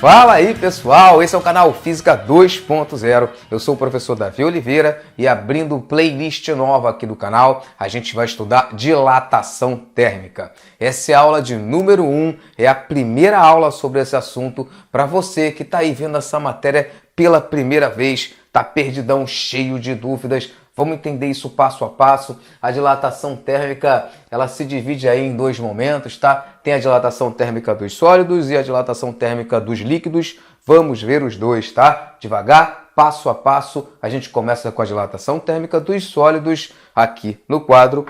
Fala aí pessoal, esse é o canal Física 2.0, eu sou o professor Davi Oliveira e abrindo playlist nova aqui do canal, a gente vai estudar dilatação térmica. Essa é a aula de número 1, é a primeira aula sobre esse assunto para você que está aí vendo essa matéria pela primeira vez, tá perdidão, cheio de dúvidas. Vamos entender isso passo a passo. A dilatação térmica, ela se divide aí em dois momentos, tá? Tem a dilatação térmica dos sólidos e a dilatação térmica dos líquidos. Vamos ver os dois, tá? Devagar, passo a passo. A gente começa com a dilatação térmica dos sólidos aqui no quadro.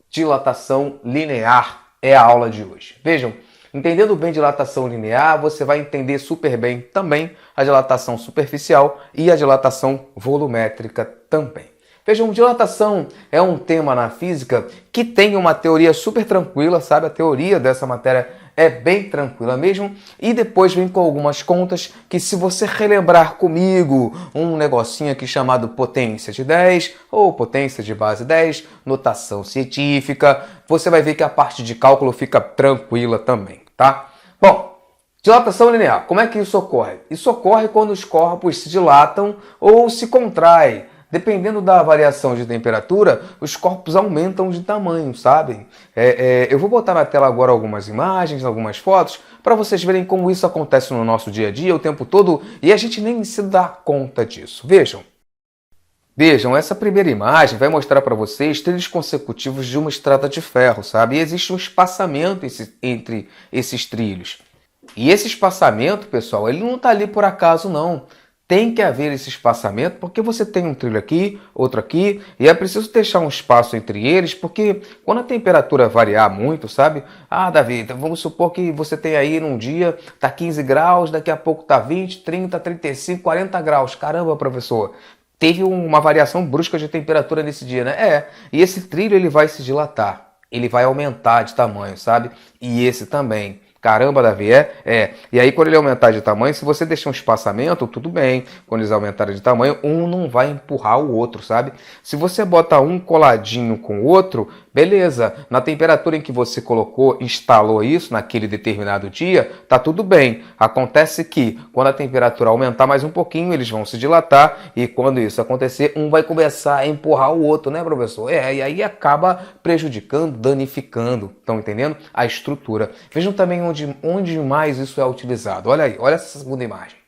Dilatação linear é a aula de hoje. Vejam, entendendo bem dilatação linear, você vai entender super bem também a dilatação superficial e a dilatação volumétrica também. Vejam, dilatação é um tema na física que tem uma teoria super tranquila, sabe? A teoria dessa matéria é bem tranquila mesmo. E depois vem com algumas contas que, se você relembrar comigo um negocinho aqui chamado potência de 10 ou potência de base 10, notação científica, você vai ver que a parte de cálculo fica tranquila também, tá? Bom, dilatação linear, como é que isso ocorre? Isso ocorre quando os corpos se dilatam ou se contraem. Dependendo da variação de temperatura, os corpos aumentam de tamanho, sabe? Eu vou botar na tela agora algumas imagens, algumas fotos, para vocês verem como isso acontece no nosso dia a dia o tempo todo e a gente nem se dá conta disso. Vejam, essa primeira imagem vai mostrar para vocês trilhos consecutivos de uma estrada de ferro, sabe? E existe um espaçamento entre esses trilhos. E esse espaçamento, pessoal, ele não está ali por acaso, não. Tem que haver esse espaçamento porque você tem um trilho aqui, outro aqui, e é preciso deixar um espaço entre eles, porque quando a temperatura variar muito, sabe? Ah, Davi, vamos supor que você tem aí num dia, tá 15 graus, daqui a pouco tá 20, 30, 35, 40 graus. Caramba, professor, teve uma variação brusca de temperatura nesse dia, né? E esse trilho ele vai se dilatar, ele vai aumentar de tamanho, sabe? E esse também. Caramba, Davi, E aí, quando ele aumentar de tamanho, se você deixar um espaçamento, tudo bem. Quando eles aumentarem de tamanho, um não vai empurrar o outro, sabe? Se você bota um coladinho com o outro, beleza. Na temperatura em que você colocou, instalou isso naquele determinado dia, tá tudo bem. Acontece que, quando a temperatura aumentar mais um pouquinho, eles vão se dilatar e quando isso acontecer, um vai começar a empurrar o outro, né, professor? E aí acaba prejudicando, danificando, estão entendendo? A estrutura. Vejam também onde mais isso é utilizado. Olha aí, olha essa segunda imagem.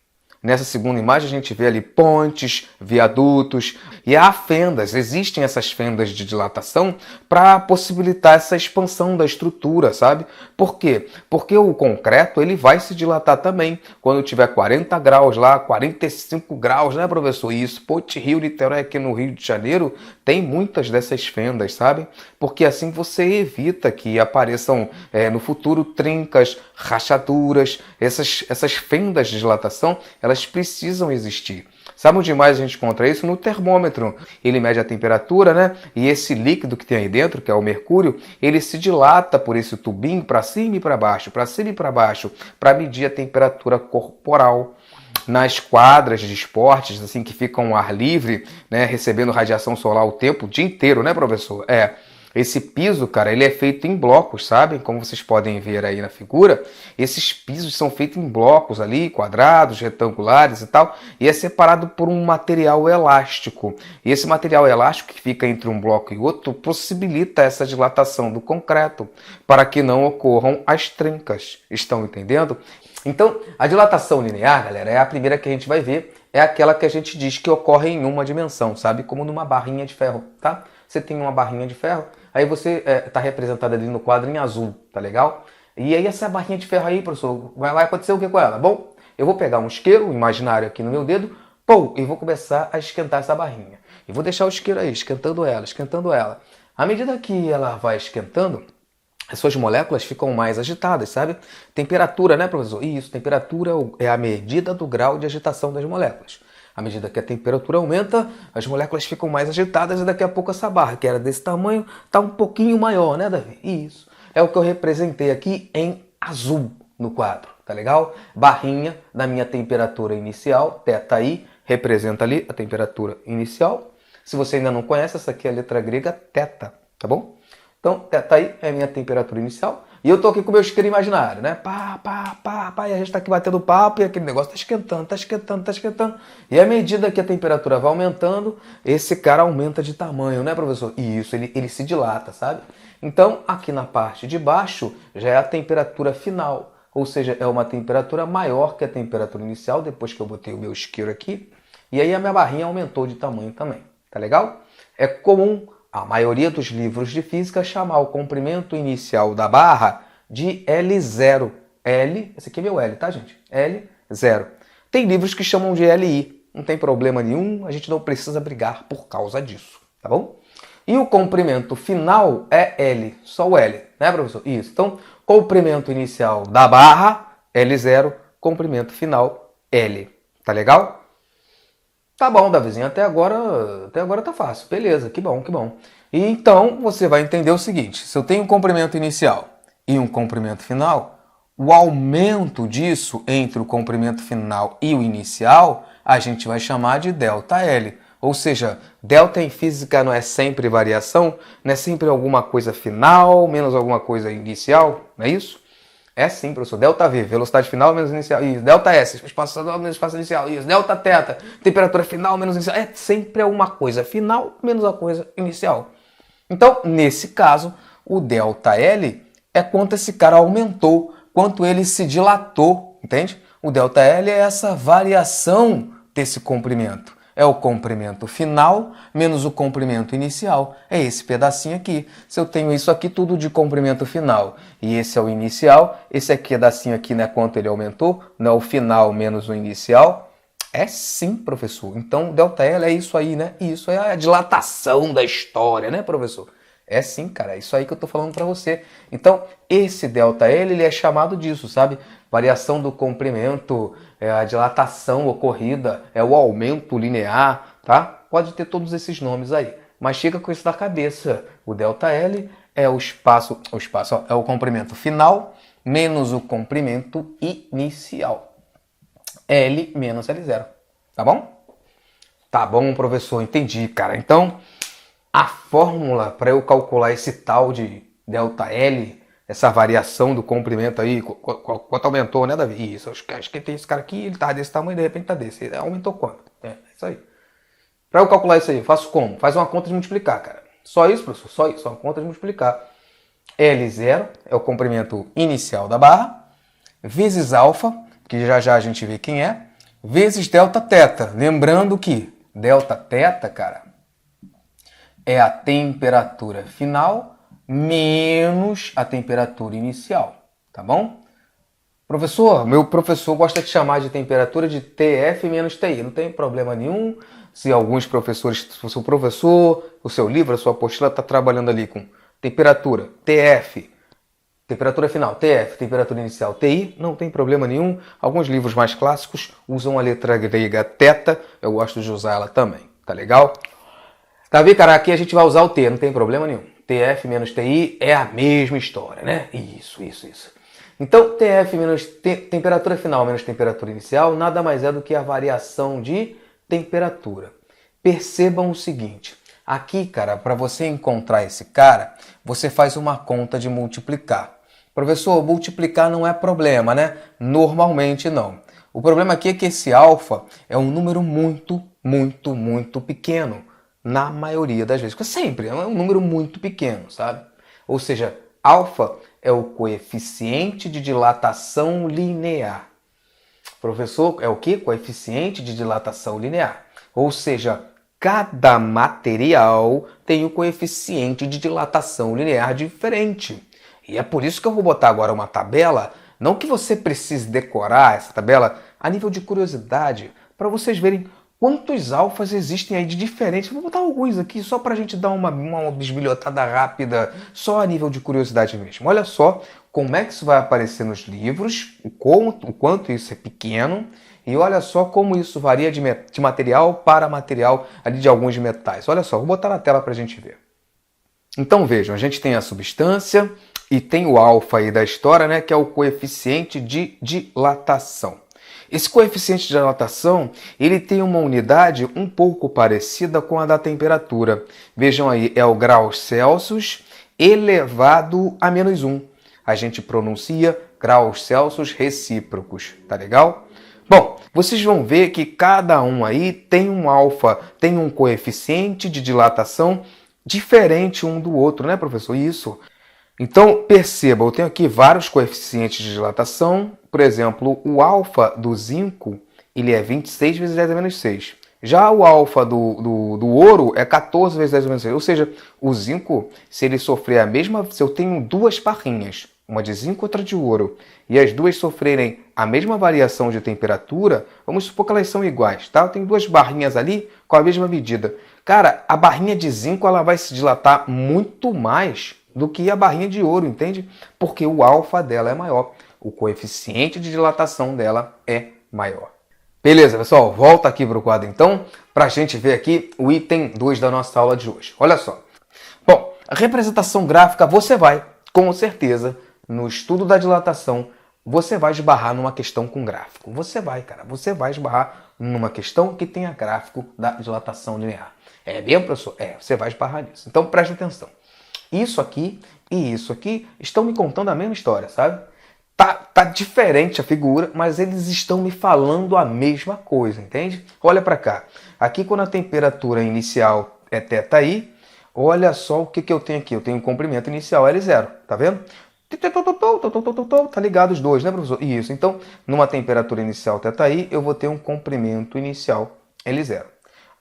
Nessa segunda imagem a gente vê ali pontes, viadutos e há fendas, existem essas fendas de dilatação para possibilitar essa expansão da estrutura, sabe? Por quê? Porque o concreto ele vai se dilatar também. Quando tiver 40 graus lá, 45 graus, né, professor? E isso, Ponte Rio, Niterói, aqui no Rio de Janeiro, tem muitas dessas fendas, sabe? Porque assim você evita que apareçam no futuro trincas, rachaduras, essas fendas de dilatação, elas precisam existir. Sabe onde mais a gente encontra isso? No termômetro. Ele mede a temperatura, né? E esse líquido que tem aí dentro, que é o mercúrio, ele se dilata por esse tubinho para cima e para baixo, para medir a temperatura corporal. Nas quadras de esportes, assim, que ficam ao ar livre, né, recebendo radiação solar o dia inteiro, né, professor? Esse piso, cara, ele é feito em blocos, sabe? Como vocês podem ver aí na figura, esses pisos são feitos em blocos ali, quadrados, retangulares e tal, e é separado por um material elástico. E esse material elástico que fica entre um bloco e outro possibilita essa dilatação do concreto, para que não ocorram as trincas. Estão entendendo? Então, a dilatação linear, galera, é a primeira que a gente vai ver, é aquela que a gente diz que ocorre em uma dimensão, sabe? Como numa barrinha de ferro, tá? Você tem uma barrinha de ferro, aí você está representado ali no quadro em azul, tá legal? E aí essa barrinha de ferro aí, professor, vai acontecer o que com ela? Bom, eu vou pegar um isqueiro imaginário aqui no meu dedo, e vou começar a esquentar essa barrinha. E vou deixar o isqueiro aí, esquentando ela. À medida que ela vai esquentando, as suas moléculas ficam mais agitadas, sabe? Temperatura, né, professor? Isso, temperatura é a medida do grau de agitação das moléculas. À medida que a temperatura aumenta, as moléculas ficam mais agitadas e daqui a pouco essa barra, que era desse tamanho, está um pouquinho maior, né, Davi? Isso. É o que eu representei aqui em azul no quadro, tá legal? Barrinha da minha temperatura inicial, θi, representa ali a temperatura inicial. Se você ainda não conhece, essa aqui é a letra grega θ, tá bom? Então, θi é a minha temperatura inicial. E eu tô aqui com o meu isqueiro imaginário, né? E a gente tá aqui batendo papo e aquele negócio tá esquentando, tá esquentando, tá esquentando. E à medida que a temperatura vai aumentando, esse cara aumenta de tamanho, né, professor? E isso, ele se dilata, sabe? Então, aqui na parte de baixo já é a temperatura final. Ou seja, é uma temperatura maior que a temperatura inicial, depois que eu botei o meu isqueiro aqui. E aí a minha barrinha aumentou de tamanho também. Tá legal? É comum a maioria dos livros de física chamar o comprimento inicial da barra de L0. Esse aqui é meu L, tá, gente? L0. Tem livros que chamam de LI. Não tem problema nenhum, a gente não precisa brigar por causa disso, tá bom? E o comprimento final é L, só o L, né, professor? Isso. Então, comprimento inicial da barra, L0, comprimento final, L. Tá legal? Tá bom, Davizinho, até agora tá fácil. Beleza, que bom, que bom. E então você vai entender o seguinte: se eu tenho um comprimento inicial e um comprimento final, o aumento disso entre o comprimento final e o inicial, a gente vai chamar de ΔL. Ou seja, delta em física não é sempre variação, não é sempre alguma coisa final menos alguma coisa inicial, não é isso? É sim, professor. Delta V, velocidade final menos inicial. Isso. Delta S, espaço menos espaço inicial. Isso. Delta θ, temperatura final menos inicial. É sempre uma coisa final menos a coisa inicial. Então, nesse caso, o delta L é quanto esse cara aumentou, quanto ele se dilatou, entende? O delta L é essa variação desse comprimento. É o comprimento final menos o comprimento inicial. É esse pedacinho aqui. Se eu tenho isso aqui tudo de comprimento final e esse é o inicial, esse aqui pedacinho aqui, né, quanto ele aumentou, não é o final menos o inicial. É sim, professor. Então, ΔL é isso aí, né? Isso é a dilatação da história, né, professor? É sim, cara. É isso aí que eu tô falando para você. Então, esse ΔL, ele é chamado disso, sabe? Variação do comprimento, é a dilatação ocorrida, é o aumento linear, tá? Pode ter todos esses nomes aí. Mas fica com isso na cabeça. O ΔL é é o comprimento final menos o comprimento inicial. L menos L0, tá bom? Tá bom, professor, entendi, cara. Então, a fórmula para eu calcular esse tal de ΔL, essa variação do comprimento aí, quanto aumentou, né, Davi? Isso, acho que tem esse cara aqui, ele tá desse tamanho, de repente tá desse. Ele aumentou quanto? É isso aí. Para eu calcular isso aí, eu faço como? Faz uma conta de multiplicar, cara. Só isso, professor? Só isso, uma conta de multiplicar. L0 é o comprimento inicial da barra, vezes alfa, que já a gente vê quem é, vezes delta θ. Lembrando que delta θ, cara, é a temperatura final menos a temperatura inicial, tá bom? Professor, meu professor gosta de chamar de temperatura de TF menos TI. Não tem problema nenhum se alguns professores, se o seu professor, o seu livro, a sua apostila está trabalhando ali com temperatura TF, temperatura final TF, temperatura inicial TI, não tem problema nenhum. Alguns livros mais clássicos usam a letra grega θ, eu gosto de usar ela também, tá legal? Tá vendo, cara? Aqui a gente vai usar o T, não tem problema nenhum. TF menos TI é a mesma história, né? Isso. Então, TF menos temperatura final menos temperatura inicial nada mais é do que a variação de temperatura. Percebam o seguinte, aqui, cara, para você encontrar esse cara, você faz uma conta de multiplicar. Professor, multiplicar não é problema, né? Normalmente não. O problema aqui é que esse alfa é um número muito pequeno. Na maioria das vezes. Porque sempre é um número muito pequeno, sabe? Ou seja, alfa é o coeficiente de dilatação linear. Professor, é o quê? Coeficiente de dilatação linear. Ou seja, cada material tem um coeficiente de dilatação linear diferente. E é por isso que eu vou botar agora uma tabela, não que você precise decorar essa tabela, a nível de curiosidade, para vocês verem quantos alfas existem aí de diferentes. Vou botar alguns aqui só para a gente dar uma bisbilhotada rápida, só a nível de curiosidade mesmo. Olha só como é que isso vai aparecer nos livros, o quanto isso é pequeno, e olha só como isso varia de material para material ali de alguns metais. Olha só, vou botar na tela para a gente ver. Então vejam, a gente tem a substância e tem o alfa aí da história, né, que é o coeficiente de dilatação. Esse coeficiente de dilatação, ele tem uma unidade um pouco parecida com a da temperatura. Vejam aí, é o grau Celsius elevado a -1. a gente pronuncia graus Celsius recíprocos, tá legal? Bom, vocês vão ver que cada um aí tem um alfa, tem um coeficiente de dilatação diferente um do outro, né, professor? Isso. Então, perceba, eu tenho aqui vários coeficientes de dilatação. Por exemplo, o alfa do zinco, ele é 26 vezes 10 a menos 6. Já o alfa do ouro é 14 vezes 10 a menos 6. Ou seja, o zinco, se ele sofrer a mesma... Se eu tenho duas barrinhas, uma de zinco e outra de ouro, e as duas sofrerem a mesma variação de temperatura, vamos supor que elas são iguais, tá? Eu tenho duas barrinhas ali com a mesma medida. Cara, a barrinha de zinco ela vai se dilatar muito mais do que a barrinha de ouro, entende? Porque o alfa dela é maior, o coeficiente de dilatação dela é maior. Beleza, pessoal, volta aqui para o quadro então, para a gente ver aqui o item 2 da nossa aula de hoje. Olha só. Bom, a representação gráfica você vai, com certeza, no estudo da dilatação, você vai esbarrar numa questão com gráfico. Você vai, cara, você vai esbarrar numa questão que tenha gráfico da dilatação linear. É mesmo, professor? É, você vai esbarrar nisso. Então, preste atenção. Isso aqui e isso aqui estão me contando a mesma história, sabe? Tá diferente a figura, mas eles estão me falando a mesma coisa, entende? Olha para cá. Aqui, quando a temperatura inicial é θi, olha só o que eu tenho aqui. Eu tenho um comprimento inicial L0, tá vendo? Tá ligado os dois, né, professor? Isso. Então, numa temperatura inicial θi, eu vou ter um comprimento inicial L0.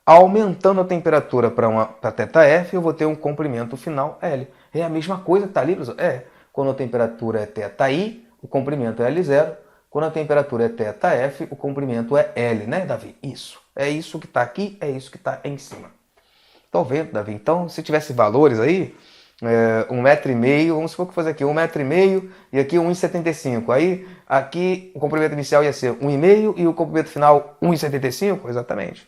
Aumentando a temperatura para θf, eu vou ter um comprimento final L. É a mesma coisa que tá ali, professor? É. Quando a temperatura é θi, o comprimento é L0. Quando a temperatura é θf, o comprimento é L, né, Davi? Isso. É isso que está aqui, é isso que está em cima. Estão vendo, Davi? Então, se tivesse valores aí, 1,5 m, vamos supor que fosse aqui 1,5 m e aqui 1,75 m. Aí, aqui o comprimento inicial ia ser 1,5 m e o comprimento final 1,75 m, exatamente.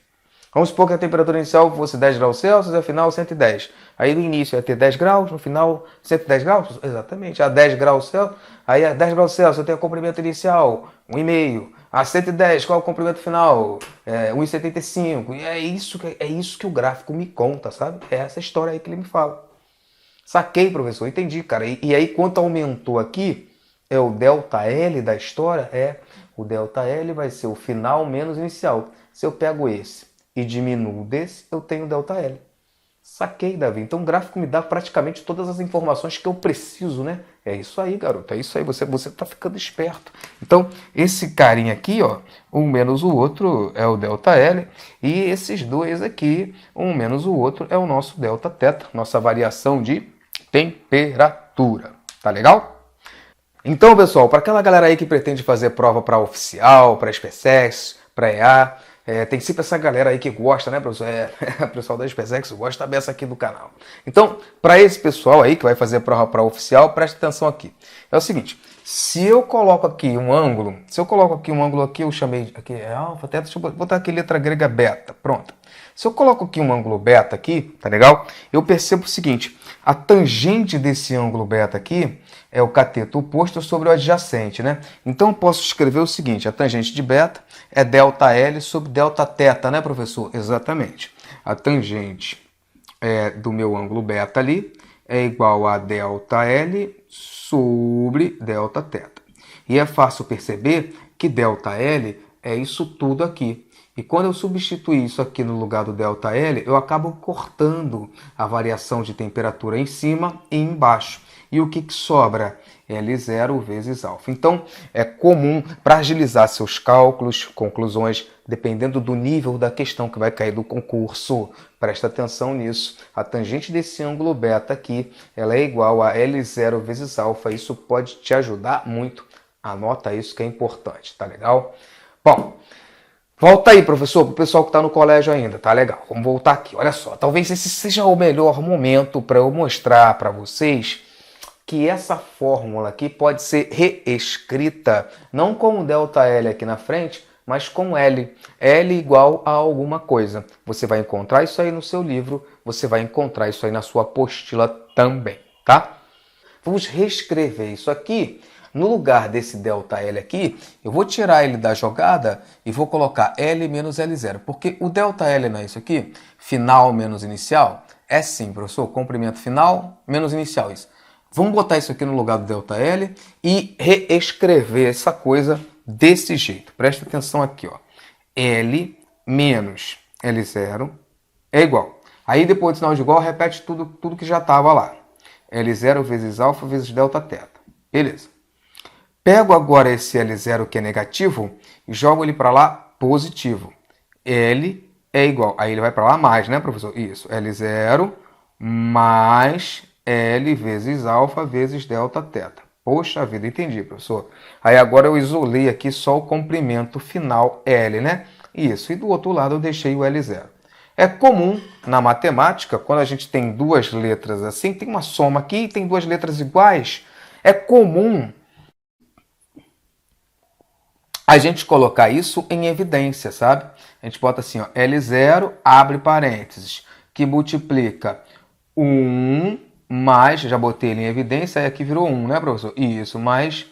Vamos supor que a temperatura inicial fosse 10 graus Celsius e a final 110. Aí no início ia ter 10 graus, no final 110 graus? Exatamente. A 10 graus Celsius, aí a 10 graus Celsius eu tenho o comprimento inicial 1,5 m. A 110, qual é o comprimento final? 1,75. E é isso que o gráfico me conta, sabe? É essa história aí que ele me fala. Saquei, professor, entendi, cara. E aí quanto aumentou aqui, é o ΔL da história? O ΔL vai ser o final menos inicial. Se eu pego esse e diminuo desse, eu tenho ΔL. Saquei, Davi. Então o gráfico me dá praticamente todas as informações que eu preciso, né? É isso aí, garoto. É isso aí. Você tá ficando esperto. Então, esse carinha aqui, ó, um menos o outro é o ΔL. E esses dois aqui, um menos o outro, é o nosso Δθ, nossa variação de temperatura. Tá legal? Então, pessoal, para aquela galera aí que pretende fazer prova para oficial, para SpaceX, para EA, tem sempre essa galera aí que gosta, né, professor? O pessoal da SpaceX gosta dessa aqui do canal. Então, para esse pessoal aí que vai fazer prova para oficial, preste atenção aqui. É o seguinte, se eu coloco aqui um ângulo, eu chamei aqui, alfa, teta, deixa eu botar aqui letra grega beta, pronto. Se eu coloco aqui um ângulo beta aqui, tá legal? Eu percebo o seguinte, a tangente desse ângulo beta aqui é o cateto oposto sobre o adjacente, né? Então eu posso escrever o seguinte, a tangente de beta é ΔL sobre Δθ, né, professor? Exatamente. A tangente do meu ângulo beta ali é igual a ΔL sobre Δθ. E é fácil perceber que ΔL é isso tudo aqui. E quando eu substituir isso aqui no lugar do ΔL, eu acabo cortando a variação de temperatura em cima e embaixo. E o que sobra? L0 vezes alfa. Então, é comum para agilizar seus cálculos, conclusões, dependendo do nível da questão que vai cair do concurso. Presta atenção nisso. A tangente desse ângulo beta aqui, ela é igual a L0 vezes alfa. Isso pode te ajudar muito. Anota isso que é importante, tá legal? Bom, volta aí, professor, para o pessoal que está no colégio ainda, tá legal? Vamos voltar aqui. Olha só, talvez esse seja o melhor momento para eu mostrar para vocês que essa fórmula aqui pode ser reescrita, não com o ΔL aqui na frente, mas com L. L igual a alguma coisa. Você vai encontrar isso aí no seu livro, você vai encontrar isso aí na sua apostila também, tá? Vamos reescrever isso aqui. No lugar desse ΔL aqui, eu vou tirar ele da jogada e vou colocar L menos L0. Porque o ΔL não é isso aqui? Final menos inicial? É sim, professor. Comprimento final menos inicial. Isso. Vamos botar isso aqui no lugar do ΔL e reescrever essa coisa desse jeito. Presta atenção aqui, ó. L menos L0 é igual. Aí depois do sinal de igual, repete tudo que já estava lá. L0 vezes alfa vezes Δθ. Beleza. Pego agora esse L0 que é negativo e jogo ele para lá positivo. L é igual. Aí ele vai para lá mais, né, professor? Isso. L0 mais L vezes alfa vezes Δθ. Poxa vida, entendi, professor. Aí agora eu isolei aqui só o comprimento final L, né? Isso. E do outro lado eu deixei o L0. É comum na matemática, quando a gente tem duas letras assim, tem uma soma aqui e tem duas letras iguais, é comum a gente colocar isso em evidência, sabe? A gente bota assim, ó, L0, abre parênteses, que multiplica 1 mais, já botei ele em evidência, aí aqui virou 1, né, professor? Isso, mais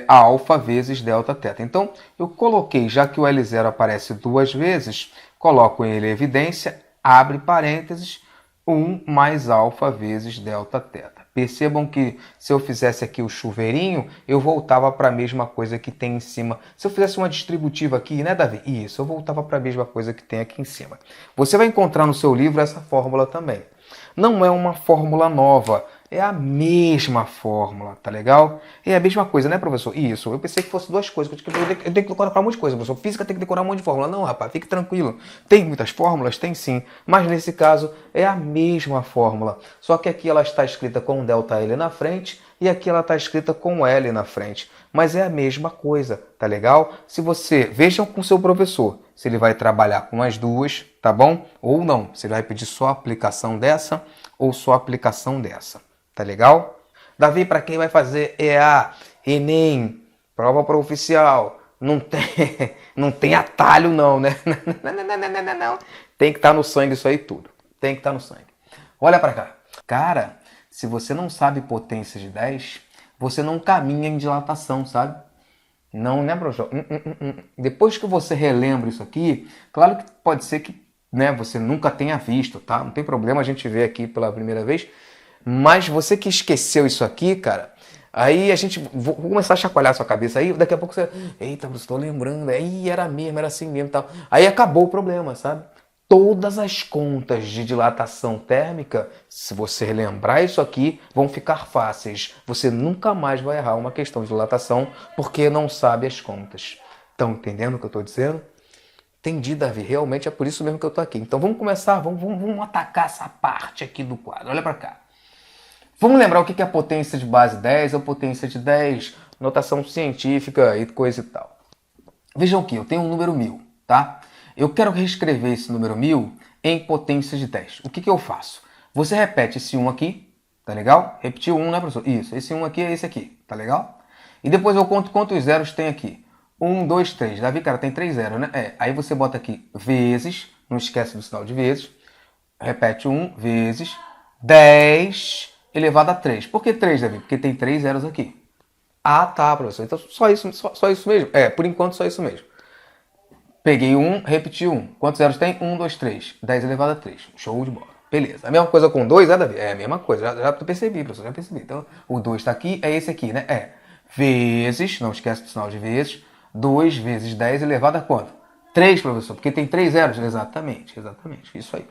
alfa vezes Δθ. Então, eu coloquei, já que o L0 aparece duas vezes, coloco ele em evidência, abre parênteses, 1 mais alfa vezes Δθ. Percebam que se eu fizesse aqui o chuveirinho, eu voltava para a mesma coisa que tem em cima. Se eu fizesse uma distributiva aqui, né, Davi? Isso, eu voltava para a mesma coisa que tem aqui em cima. Você vai encontrar no seu livro essa fórmula também. Não é uma fórmula nova, é a mesma fórmula, tá legal? É a mesma coisa, né, professor? Isso, eu pensei que fosse duas coisas, eu tenho que decorar um monte de coisa, professor. Física tem que decorar um monte de fórmula. Não, rapaz, fique tranquilo. Tem muitas fórmulas? Tem sim, mas nesse caso é a mesma fórmula, só que aqui ela está escrita com ΔL na frente e aqui ela está escrita com L na frente, mas é a mesma coisa, tá legal? Se você, vejam com o seu professor, se ele vai trabalhar com as duas, tá bom? Ou não, se ele vai pedir só a aplicação dessa ou só a aplicação dessa, tá legal? Davi, para quem vai fazer EA, Enem, prova para oficial, não tem atalho não, né? Não. Tem que estar no sangue isso aí tudo, tem que estar no sangue. Olha para cá. Cara, se você não sabe potência de 10, você não caminha em dilatação, sabe? Não, né, professor? Depois que você relembra isso aqui, claro que pode ser que, né, você nunca tenha visto, tá? Não tem problema a gente ver aqui pela primeira vez. Mas você que esqueceu isso aqui, cara, aí a gente vou começar a chacoalhar a sua cabeça aí, daqui a pouco você, eita, eu estou lembrando, aí era mesmo, era assim mesmo, tal. Aí acabou o problema, sabe? Todas as contas de dilatação térmica, se você lembrar isso aqui, vão ficar fáceis. Você nunca mais vai errar uma questão de dilatação porque não sabe as contas. Estão entendendo o que eu estou dizendo? Entendi, Davi. Realmente é por isso mesmo que eu estou aqui. Então vamos começar, vamos atacar essa parte aqui do quadro. Olha para cá. Vamos lembrar o que é a potência de base 10 ou potência de 10, notação científica e coisa e tal. Vejam aqui, eu tenho um número 1000, tá? Eu quero reescrever esse número 1000 em potência de 10. O que eu faço? Você repete esse 1 aqui, tá legal? Repetiu 1, né, professor? Isso, esse 1 aqui é esse aqui, tá legal? E depois eu conto quantos zeros tem aqui. 1, 2, 3. Davi, cara, tem 3 zeros, né? Aí você bota aqui vezes, não esquece do sinal de vezes. Repete 1 vezes 10 elevado a 3. Por que 3, Davi? Porque tem 3 zeros aqui. Ah, tá, professor. Então só isso mesmo? Por enquanto só isso mesmo. Peguei 1, repeti 1. Quantos zeros tem? 1, 2, 3. 10 elevado a 3. Show de bola. Beleza. A mesma coisa com 2, Davi? É a mesma coisa. Já percebi, professor. Já percebi. Então, o 2 está aqui, é esse aqui, né? Vezes, não esquece do sinal de vezes. 2 vezes 10 elevado a quanto? 3, professor. Porque tem 3 zeros. Exatamente. Isso aí.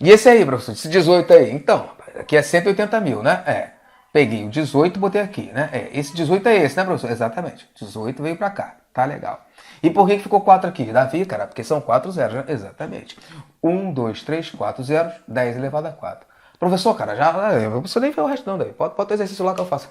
E esse aí, professor? Esse 18 aí? Então, aqui é 180 mil, né? Peguei o 18 e botei aqui, né? Esse 18 é esse, né, professor? Exatamente. 18 veio pra cá. Tá legal. E por que ficou 4 aqui? Davi, cara, porque são 4 zeros, né? Exatamente. 1, 2, 3, 4 zeros, 10 elevado a 4. Professor, cara, o professor nem fez o resto não, Davi. Pode ter exercício lá que eu faço.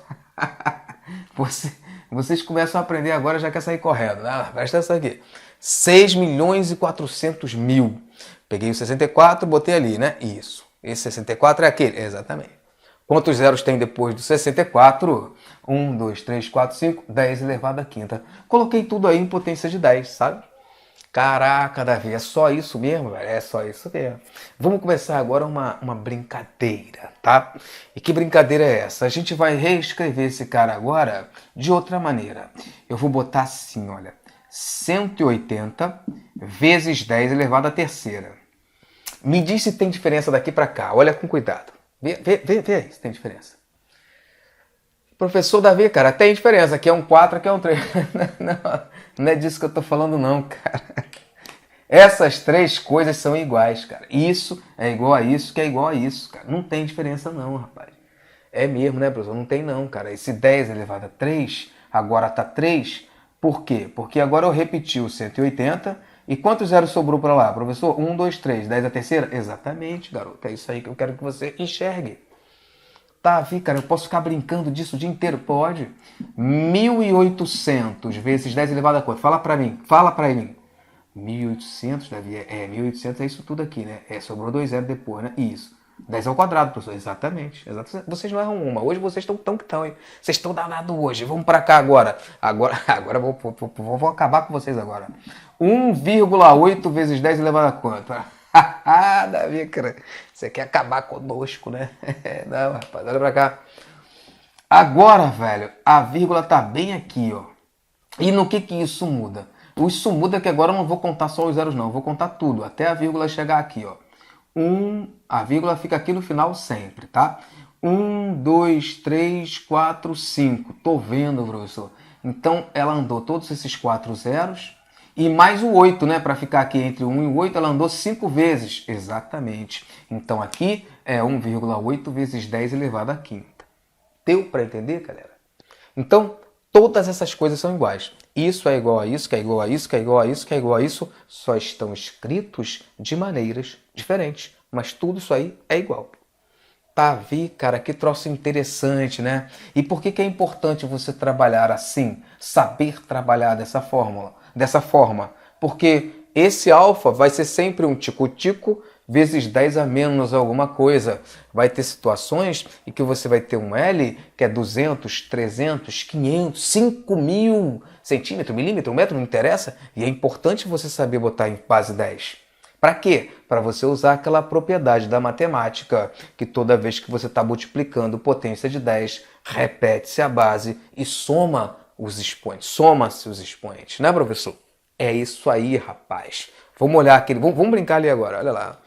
Vocês começam a aprender agora, já quer sair correndo. Presta atenção aqui. 6 milhões e 400 mil. Peguei o 64 e botei ali, né? Isso. Esse 64 é aquele. Exatamente. Quantos zeros tem depois do 64? 1, 2, 3, 4, 5, 10 elevado a quinta. Coloquei tudo aí em potência de 10, sabe? Caraca, Davi, é só isso mesmo, velho? É só isso mesmo. Vamos começar agora uma brincadeira, tá? E que brincadeira é essa? A gente vai reescrever esse cara agora de outra maneira. Eu vou botar assim, olha. 180 vezes 10 elevado à terceira. Me diz se tem diferença daqui para cá. Olha com cuidado. Vê aí se tem diferença. Professor Davi, cara, tem diferença. Aqui é um 4, aqui é um 3. Não é disso que eu tô falando, não, cara. Essas três coisas são iguais, cara. Isso é igual a isso, que é igual a isso, cara. Não tem diferença, não, rapaz. É mesmo, né, professor? Não tem, não, cara. Esse 10 elevado a 3, agora tá 3. Por quê? Porque agora eu repeti o 180. E quantos zeros sobrou para lá, professor? 1, 2, 3. 10 a terceira? Exatamente, garoto. É isso aí que eu quero que você enxergue. Tá, cara, eu posso ficar brincando disso o dia inteiro? Pode. 1.800 vezes 10 elevado a quanto? Fala pra mim, fala pra mim. 1.800, Davi, 1.800 é isso tudo aqui, né? Sobrou 2 zeros depois, né? Isso. 10 ao quadrado, professor. Exatamente. Vocês não erram uma. Hoje vocês estão tão que estão, hein? Vocês estão danados hoje. Vamos pra cá agora. Agora vou acabar com vocês agora. 1,8 vezes 10 elevado a quanto? Davi, cara. Você quer acabar conosco, né? Não, rapaz. Olha pra cá. Agora, velho, a vírgula tá bem aqui, ó. E no que isso muda? Isso muda que agora eu não vou contar só os zeros, não. Eu vou contar tudo, até a vírgula chegar aqui, ó. A vírgula fica aqui no final sempre, tá? 1, 2, 3, 4, 5. Tô vendo, professor. Então, ela andou todos esses 4 zeros e mais o 8, né? Para ficar aqui entre o 1 e o 8, ela andou 5 vezes. Exatamente. Então, aqui é 1,8 vezes 10 elevado à quinta. Deu para entender, galera? Então, todas essas coisas são iguais. Isso é igual a isso, que é igual a isso, que é igual a isso, que é igual a isso. Só estão escritos de maneiras diferentes. Mas tudo isso aí é igual. Tá, vi, cara, que troço interessante, né? E por que é importante você trabalhar assim? Saber trabalhar dessa forma? Porque esse alfa vai ser sempre um tico-tico vezes 10 a menos alguma coisa. Vai ter situações em que você vai ter um L que é 200, 300, 500, 5.000 centímetros, milímetro, metro, não interessa. E é importante você saber botar em base 10. Para quê? Para você usar aquela propriedade da matemática que toda vez que você está multiplicando potência de 10, repete-se a base e soma os expoentes. Soma-se os expoentes, né, professor? É isso aí, rapaz. Vamos olhar aqui, vamos brincar ali agora, olha lá.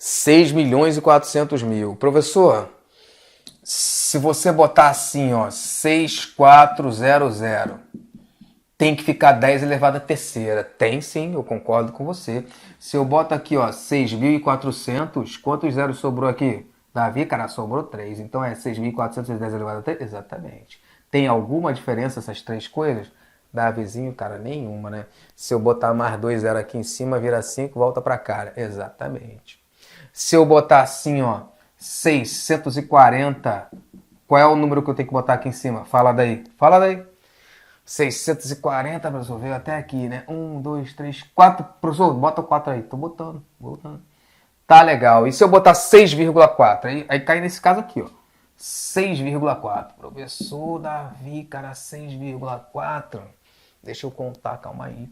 6.400.000. Professor, se você botar assim, ó, 6400, tem que ficar 10 elevado à terceira. Tem sim, eu concordo com você. Se eu boto aqui, ó, 6.400, quantos zeros sobrou aqui? Davi, cara, sobrou 3. Então é 6.400 vezes 10 elevado a 3? Exatamente. Tem alguma diferença essas três coisas? Davizinho, cara, nenhuma, né? Se eu botar mais 2 zeros aqui em cima, vira 5, volta pra cá. Exatamente. Se eu botar assim, ó, 640, qual é o número que eu tenho que botar aqui em cima? Fala daí. Fala daí. 640, professor, veio até aqui, né? 1, 2, 3, 4. Professor, bota o 4 aí. Tô botando. Tá legal. E se eu botar 6,4? Aí cai nesse caso aqui, ó. 6,4. Professor Davi, cara, 6,4. Deixa eu contar, calma aí.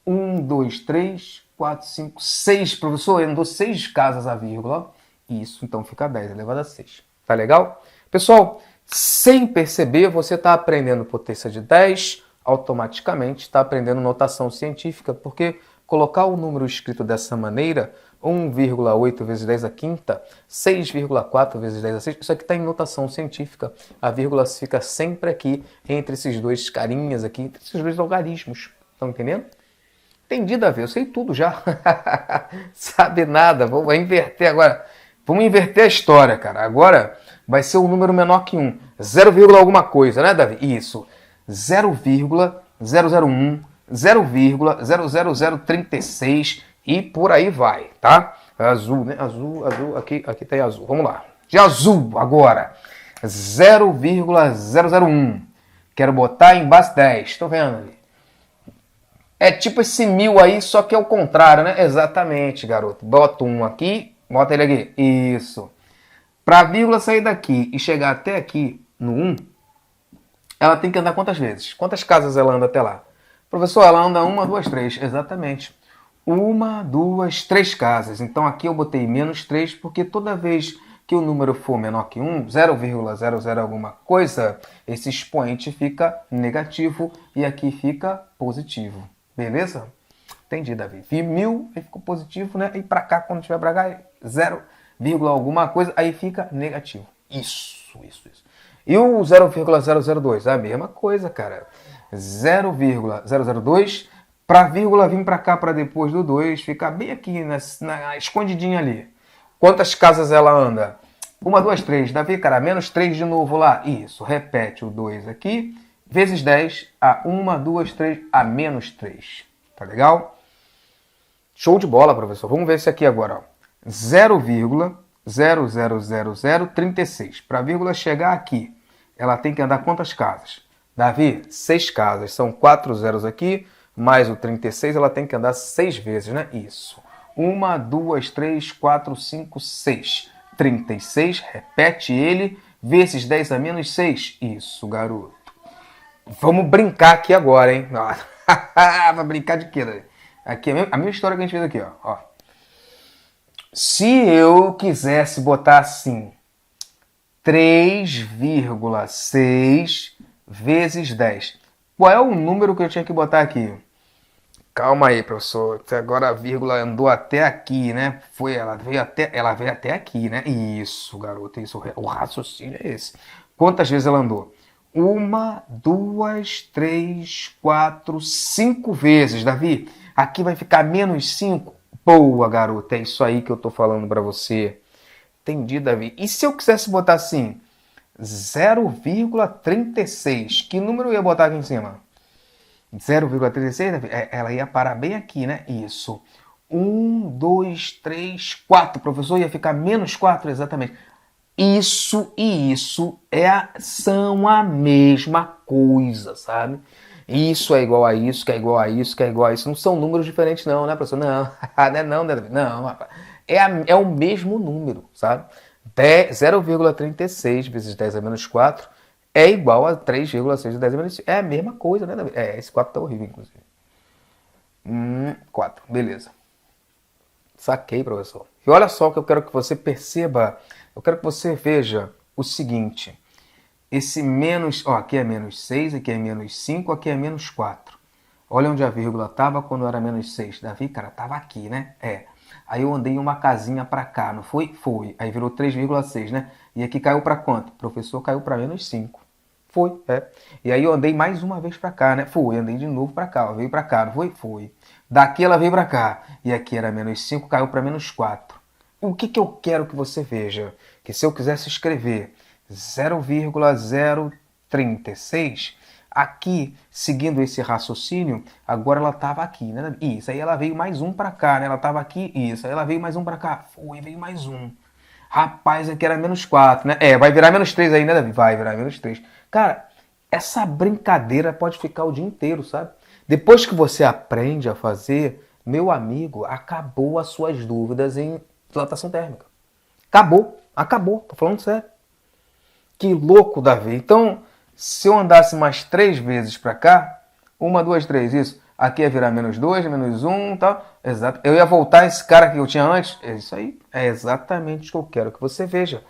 1, 2, 3, 4, 5, 6. Professor, eu andou 6 casas a vírgula. Isso, então fica 10 elevado a 6. Tá legal? Pessoal, sem perceber, você está aprendendo potência de 10, automaticamente está aprendendo notação científica, porque colocar o número escrito dessa maneira, 1,8 vezes 10 a quinta, 6,4 vezes 10 a 6, isso aqui está em notação científica. A vírgula fica sempre aqui, entre esses dois carinhas aqui, entre esses dois logaritmos. Estão entendendo? Entendi, Davi, eu sei tudo já. Sabe nada, vamos inverter agora. Vamos inverter a história, cara. Agora vai ser um número menor que 1. 0, alguma coisa, né, Davi? Isso. 0,001, 0,00036 e por aí vai, tá? Azul, né? Azul, aqui tem azul. Vamos lá. De azul agora. 0,001. Quero botar em base 10. Estou vendo ali. É tipo esse 1000 aí, só que é o contrário, né? Exatamente, garoto. Bota um aqui, bota ele aqui. Isso. Para a vírgula sair daqui e chegar até aqui, no 1, ela tem que andar quantas vezes? Quantas casas ela anda até lá? Professor, ela anda 1, 2, 3. Exatamente. 1, 2, 3 casas. Então aqui eu botei menos 3, porque toda vez que o número for menor que 1, 0,00 alguma coisa, esse expoente fica negativo e aqui fica positivo. Beleza? Entendi, Davi. Vi 1000, aí ficou positivo, né? E para cá, quando tiver para cá, 0,00 vírgula alguma coisa, aí fica negativo. Isso. E o 0,002? A mesma coisa, cara. 0,002 para vírgula vir para cá, para depois do 2, ficar bem aqui, na escondidinha ali. Quantas casas ela anda? 1, 2, 3. Davi, cara, menos 3 de novo lá. Isso, repete o 2 aqui. Vezes 10 a 1, 2, 3 a menos 3. Tá legal? Show de bola, professor. Vamos ver esse aqui agora. 0,00036. Para a vírgula chegar aqui, ela tem que andar quantas casas? Davi, 6 casas. São 4 zeros aqui, mais o 36, ela tem que andar 6 vezes, né? Isso. 1, 2, 3, 4, 5, 6. 36, repete ele, vezes 10 a menos 6. Isso, garoto. Vamos brincar aqui agora, hein? Vai brincar de quê, Davi? Aqui é a mesma história que a gente fez aqui, ó. Se eu quisesse botar assim, 3,6 vezes 10. Qual é o número que eu tinha que botar aqui? Calma aí, professor. Agora a vírgula andou até aqui, né? Ela veio até aqui, né? Isso, garoto. Isso, o raciocínio é esse. Quantas vezes ela andou? 1, 2, 3, 4, 5 vezes, Davi. Aqui vai ficar menos 5. Boa, garoto. É isso aí que eu tô falando para você. Entendi, Davi. E se eu quisesse botar assim, 0,36, que número eu ia botar aqui em cima? 0,36, Davi? Ela ia parar bem aqui, né? Isso. 1, 2, 3, 4. Professor, ia ficar menos 4, exatamente. Isso e isso são a mesma coisa, sabe? Isso é igual a isso, que é igual a isso, que é igual a isso. Não são números diferentes não, né, professor? Não, não, Davi. Não, rapaz. É o mesmo número, sabe? 0,36 vezes 10 a menos 4 é igual a 3,6 vezes 10 a menos 5. É a mesma coisa, né, Davi? Esse 4 tá horrível, inclusive. 4, beleza. Saquei, professor. E olha só o que eu quero que você perceba. Eu quero que você veja o seguinte. Esse menos, aqui é menos 6, aqui é menos 5, aqui é menos 4. Olha onde a vírgula estava quando era menos 6. Davi, cara, estava aqui, né? Aí eu andei uma casinha para cá, não foi? Foi. Aí virou 3,6, né? E aqui caiu para quanto? O professor caiu para menos 5. Foi, E aí eu andei mais uma vez para cá, né? Fui, andei de novo para cá, veio para cá, não foi? Foi. Daqui ela veio para cá. E aqui era menos 5, caiu para menos 4. O que eu quero que você veja? Que se eu quisesse escrever 0,036, aqui, seguindo esse raciocínio, agora ela estava aqui, né? Isso, aí ela veio mais um para cá, né? Ela estava aqui, isso, aí ela veio mais um para cá. Foi, veio mais um. Rapaz, aqui era menos 4, né? Vai virar menos 3 aí, né, Davi? Vai virar menos 3. Cara, essa brincadeira pode ficar o dia inteiro, sabe? Depois que você aprende a fazer, meu amigo, acabou as suas dúvidas em dilatação térmica. Acabou, tô falando sério. Que louco, Davi. Então, se eu andasse mais 3 vezes para cá, 1, 2, 3, isso. Aqui ia virar menos 2, menos 1 e tal. Exato. Eu ia voltar esse cara que eu tinha antes. É isso aí. É exatamente o que eu quero que você veja.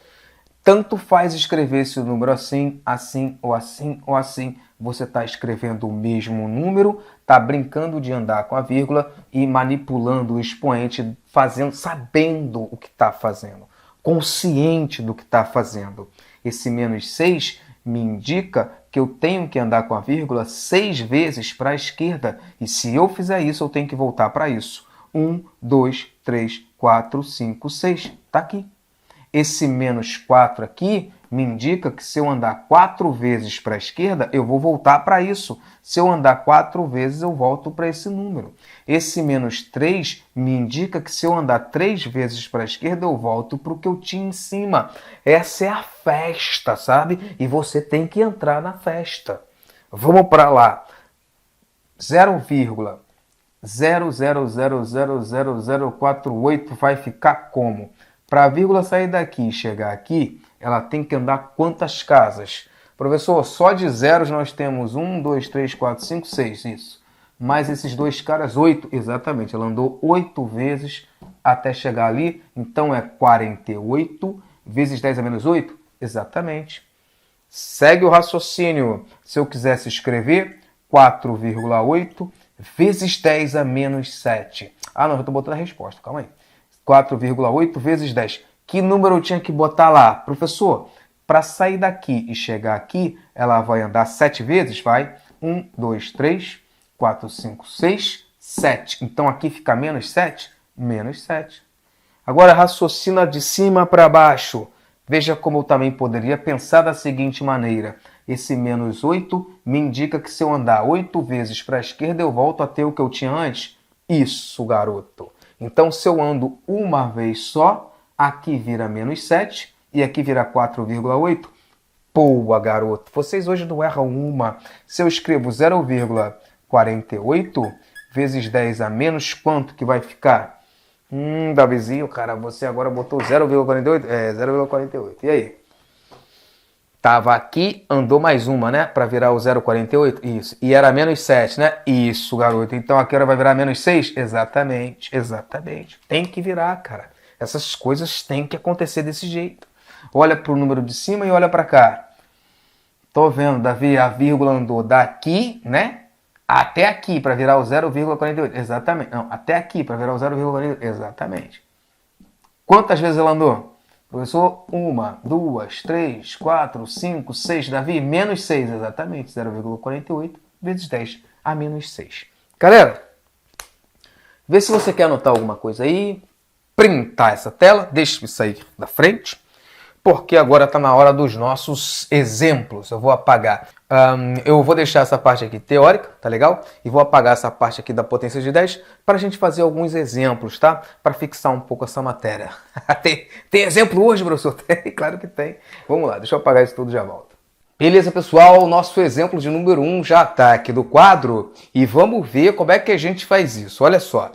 Tanto faz escrever esse número assim, assim ou assim ou assim. Você está escrevendo o mesmo número, está brincando de andar com a vírgula e manipulando o expoente, sabendo o que está fazendo, consciente do que está fazendo. Esse menos 6 me indica que eu tenho que andar com a vírgula 6 vezes para a esquerda. E se eu fizer isso, eu tenho que voltar para isso. 1, 2, 3, 4, 5, 6. Está aqui. Esse menos 4 aqui me indica que se eu andar 4 vezes para a esquerda, eu vou voltar para isso. Se eu andar 4 vezes, eu volto para esse número. Esse menos 3 me indica que se eu andar 3 vezes para a esquerda, eu volto para o que eu tinha em cima. Essa é a festa, sabe? E você tem que entrar na festa. Vamos para lá. 0,000000048 vai ficar como? Para a vírgula sair daqui e chegar aqui, ela tem que andar quantas casas? Professor, só de zeros nós temos 1, 2, 3, 4, 5, 6, isso. Mais esses dois caras, 8, exatamente. Ela andou 8 vezes até chegar ali, então é 48 vezes 10 a menos 8? Exatamente. Segue o raciocínio. Se eu quisesse escrever 4,8 vezes 10 a menos 7. Não, eu estou botando a resposta, calma aí. 4,8 vezes 10, Que número eu tinha que botar lá? Professor, para sair daqui e chegar aqui, ela vai andar 7 vezes? Vai. 1, 2, 3, 4, 5, 6, 7. Então aqui fica menos 7? Menos 7. Agora raciocina de cima para baixo. Veja como eu também poderia pensar da seguinte maneira. Esse menos 8 me indica que se eu andar 8 vezes para a esquerda, eu volto a ter o que eu tinha antes? Isso, garoto. Então, se eu ando uma vez só, aqui vira menos 7 e aqui vira 4,8. Boa, garoto. Vocês hoje não erram uma. Se eu escrevo 0,48 vezes 10 a menos, quanto que vai ficar? Davizinho, cara, você agora botou 0,48? 0,48. E aí? Tava aqui, andou mais uma, né? Para virar o 0,48? Isso. E era menos 7, né? Isso, garoto. Então aqui vai virar menos 6? Exatamente, exatamente. Tem que virar, cara. Essas coisas têm que acontecer desse jeito. Olha para o número de cima e olha para cá. Tô vendo, Davi, a vírgula andou daqui, né? Até aqui para virar o 0,48. Exatamente. Não, até aqui para virar o 0,48. Exatamente. Quantas vezes ela andou? Professor, 1, 2, 3, 4, 5, 6. Davi, menos 6. Exatamente. 0,48 vezes 10 a menos 6. Galera, vê se você quer anotar alguma coisa aí. Printar essa tela. Deixa eu sair da frente. Porque agora está na hora dos nossos exemplos. Eu vou apagar. Eu vou deixar essa parte aqui teórica, tá legal? E vou apagar essa parte aqui da potência de 10 para a gente fazer alguns exemplos, tá? Para fixar um pouco essa matéria. Tem exemplo hoje, professor? Tem, claro que tem. Vamos lá, deixa eu apagar isso tudo e já volto. Beleza, pessoal? O nosso exemplo de número 1 já está aqui do quadro. E vamos ver como é que a gente faz isso. Olha só.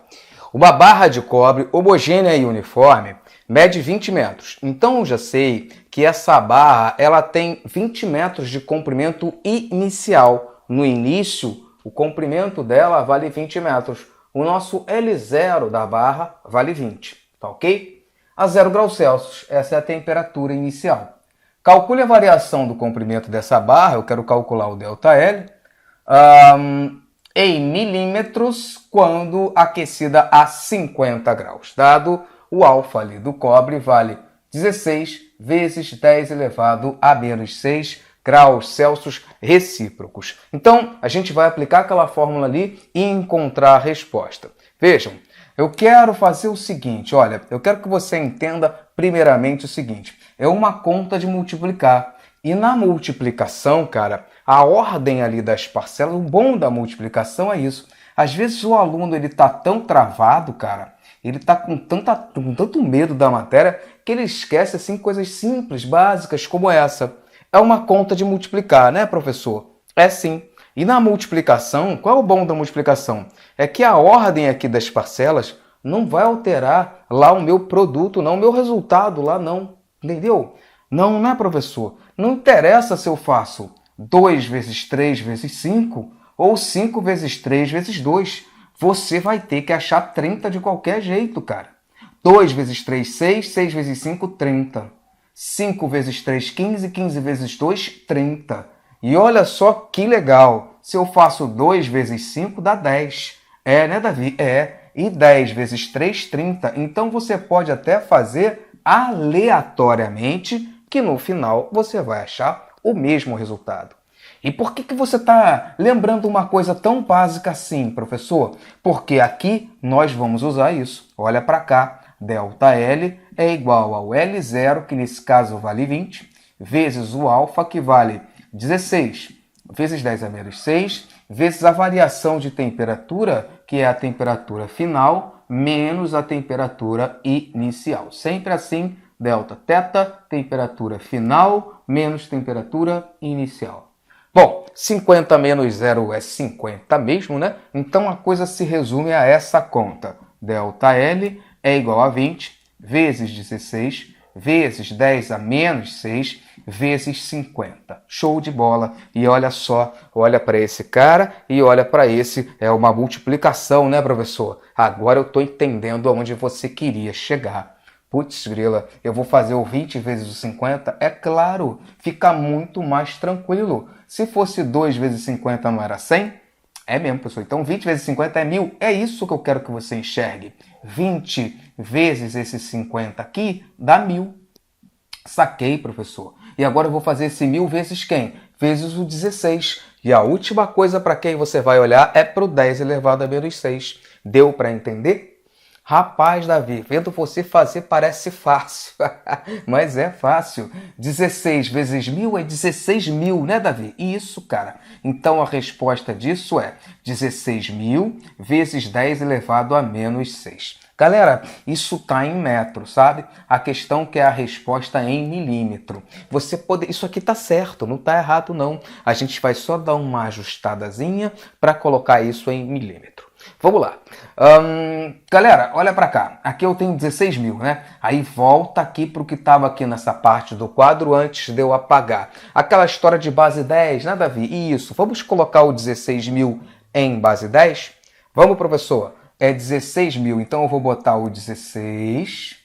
Uma barra de cobre homogênea e uniforme mede 20 metros. Então eu já sei que essa barra ela tem 20 metros de comprimento inicial. No início, o comprimento dela vale 20 metros. O nosso L0 da barra vale 20. Tá ok? A 0 graus Celsius, essa é a temperatura inicial. Calcule a variação do comprimento dessa barra, eu quero calcular o ΔL, em milímetros quando aquecida a 50 graus. Dado o alfa ali do cobre vale 16 vezes 10 elevado a menos 6 graus Celsius recíprocos. Então, a gente vai aplicar aquela fórmula ali e encontrar a resposta. Vejam, eu quero fazer o seguinte, olha, eu quero que você entenda primeiramente o seguinte, é uma conta de multiplicar. E na multiplicação, cara, a ordem ali das parcelas, o bom da multiplicação é isso. Às vezes o aluno ele tá tão travado, cara, ele tá com tanto medo da matéria que ele esquece assim coisas simples, básicas como essa. É uma conta de multiplicar, né, professor? É sim. E na multiplicação, qual é o bom da multiplicação? É que a ordem aqui das parcelas não vai alterar lá o meu produto, não o meu resultado lá não. Entendeu? Não, né, professor? Não interessa se eu faço 2 vezes 3 vezes 5 ou 5 vezes 3 vezes 2. Você vai ter que achar 30 de qualquer jeito, cara. 2 vezes 3, 6. 6 vezes 5, 30. 5 vezes 3, 15. 15 vezes 2, 30. E olha só que legal. Se eu faço 2 vezes 5, dá 10. É, né, Davi? É. E 10 vezes 3, 30. Então você pode até fazer aleatoriamente, que no final você vai achar o mesmo resultado. E por que você está lembrando uma coisa tão básica assim, professor? Porque aqui nós vamos usar isso. Olha para cá, ΔL é igual ao L0, que nesse caso vale 20, vezes o alfa, que vale 16, vezes 10 a menos 6, vezes a variação de temperatura, que é a temperatura final, menos a temperatura inicial. Sempre assim, delta θ, temperatura final, menos temperatura inicial. Bom, 50 menos 0 é 50 mesmo, né? Então a coisa se resume a essa conta. ΔL é igual a 20 vezes 16 vezes 10 a menos 6 vezes 50. Show de bola! E olha só, olha para esse cara e olha para esse. É uma multiplicação, né, professor? Agora eu estou entendendo aonde você queria chegar. Putz, grila, eu vou fazer o 20 vezes o 50? É claro, fica muito mais tranquilo. Se fosse 2 vezes 50 não era 100? É mesmo, professor. Então 20 vezes 50 é 1000. É isso que eu quero que você enxergue. 20 vezes esse 50 aqui dá 1000. Saquei, professor. E agora eu vou fazer esse 1000 vezes quem? Vezes o 16. E a última coisa para quem você vai olhar é para o 10 elevado a menos 6. Deu para entender? Rapaz, Davi, vendo você fazer parece fácil, mas é fácil. 16 vezes 1000 é 16.000, né, Davi? Isso, cara. Então a resposta disso é 16.000 vezes 10 elevado a menos 6. Galera, isso está em metro, sabe? A questão que é a resposta em milímetro. Isso aqui tá certo, não tá errado não. A gente vai só dar uma ajustadazinha para colocar isso em milímetro. Vamos lá. Galera, olha para cá. Aqui eu tenho 16.000, né? Aí volta aqui para o que estava aqui nessa parte do quadro antes de eu apagar. Aquela história de base 10, né, Davi? Isso. Vamos colocar o 16.000 em base 10? Vamos, professor. É 16.000. Então eu vou botar o 16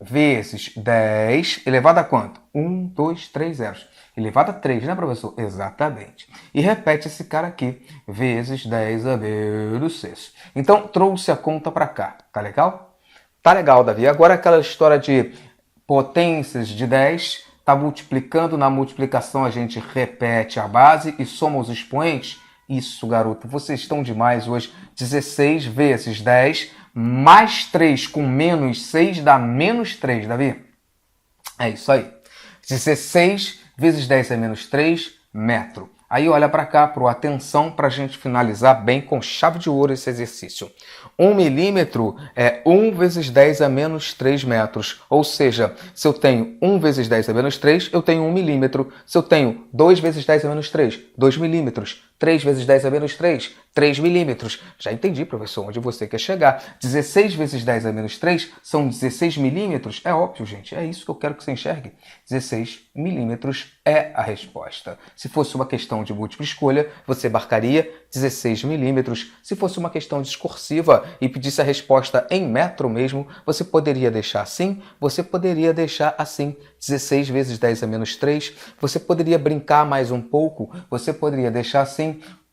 vezes 10 elevado a quanto? 1, 2, 3 zeros. Elevado a 3, né, professor? Exatamente. E repete esse cara aqui, vezes 10 a menos 6. Então, trouxe a conta para cá. Tá legal? Tá legal, Davi. Agora aquela história de potências de 10, tá multiplicando. Na multiplicação a gente repete a base e soma os expoentes. Isso, garoto. Vocês estão demais hoje. 16 vezes 10 mais 3 com menos 6 dá menos 3, Davi. É isso aí. 16 vezes 10 é menos 3 metro. Aí olha para cá, pro atenção, para a gente finalizar bem com chave de ouro esse exercício. 1 milímetro é 1 vezes 10 a menos 3 metros. Ou seja, se eu tenho 1 vezes 10 a menos 3, eu tenho 1 milímetro. Se eu tenho 2 vezes 10 a menos 3, 2 milímetros. 3 vezes 10 a menos 3, 3 milímetros. Já entendi, professor, onde você quer chegar. 16 vezes 10 a menos 3 são 16 milímetros. É óbvio, gente. É isso que eu quero que você enxergue. 16 milímetros é a resposta. Se fosse uma questão de múltipla escolha, você marcaria 16 milímetros. Se fosse uma questão discursiva e pedisse a resposta em metro mesmo, você poderia deixar assim, você poderia deixar assim. 16 vezes 10 a menos 3, você poderia brincar mais um pouco, você poderia deixar assim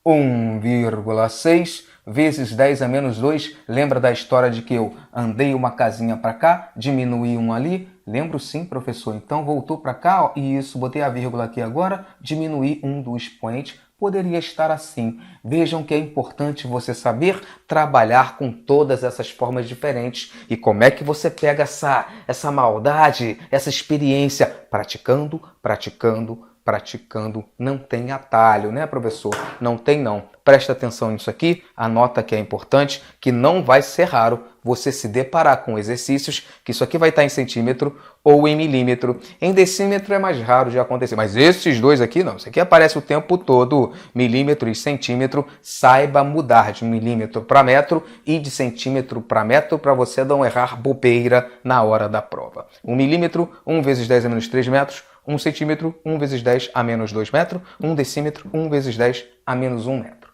1,6 vezes 10 a menos 2. Lembra da história de que eu andei uma casinha para cá, diminuí um ali? Lembro sim, professor. Então voltou para cá, ó, e isso, botei a vírgula aqui agora, diminuí um do expoente. Poderia estar assim. Vejam que é importante você saber trabalhar com todas essas formas diferentes. E como é que você pega essa maldade, essa experiência? Praticando, praticando, praticando. Não tem atalho, né, professor? Não tem não. Presta atenção nisso aqui, anota que é importante, que não vai ser raro você se deparar com exercícios que isso aqui vai estar em centímetro ou em milímetro. Em decímetro é mais raro de acontecer, mas esses dois aqui não. Isso aqui aparece o tempo todo, milímetro e centímetro. Saiba mudar de milímetro para metro e de centímetro para metro para você não errar bobeira na hora da prova. 1 milímetro, 1 vezes 10 a menos 3 metros. 1 centímetro, 1 vezes 10 a menos 2 metros. 1 decímetro, 1 vezes 10 a menos 1 metro.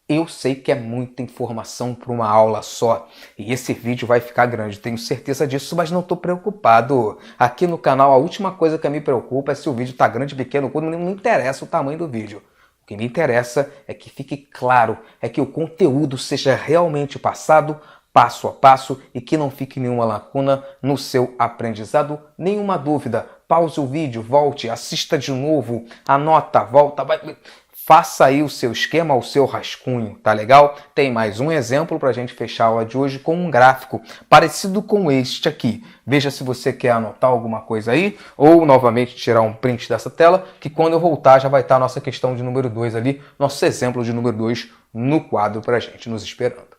Eu sei que é muita informação para uma aula só e esse vídeo vai ficar grande, tenho certeza disso, mas não estou preocupado. Aqui no canal a última coisa que me preocupa é se o vídeo está grande, pequeno, não interessa o tamanho do vídeo. O que me interessa é que fique claro, é que o conteúdo seja realmente passado passo a passo e que não fique nenhuma lacuna no seu aprendizado, nenhuma dúvida. Pause o vídeo, volte, assista de novo, anota, volta, vai... Faça aí o seu esquema, o seu rascunho, tá legal? Tem mais um exemplo para a gente fechar a aula de hoje com um gráfico parecido com este aqui. Veja se você quer anotar alguma coisa aí ou novamente tirar um print dessa tela, que quando eu voltar já vai estar a nossa questão de número 2 ali, nosso exemplo de número 2 no quadro para a gente, nos esperando.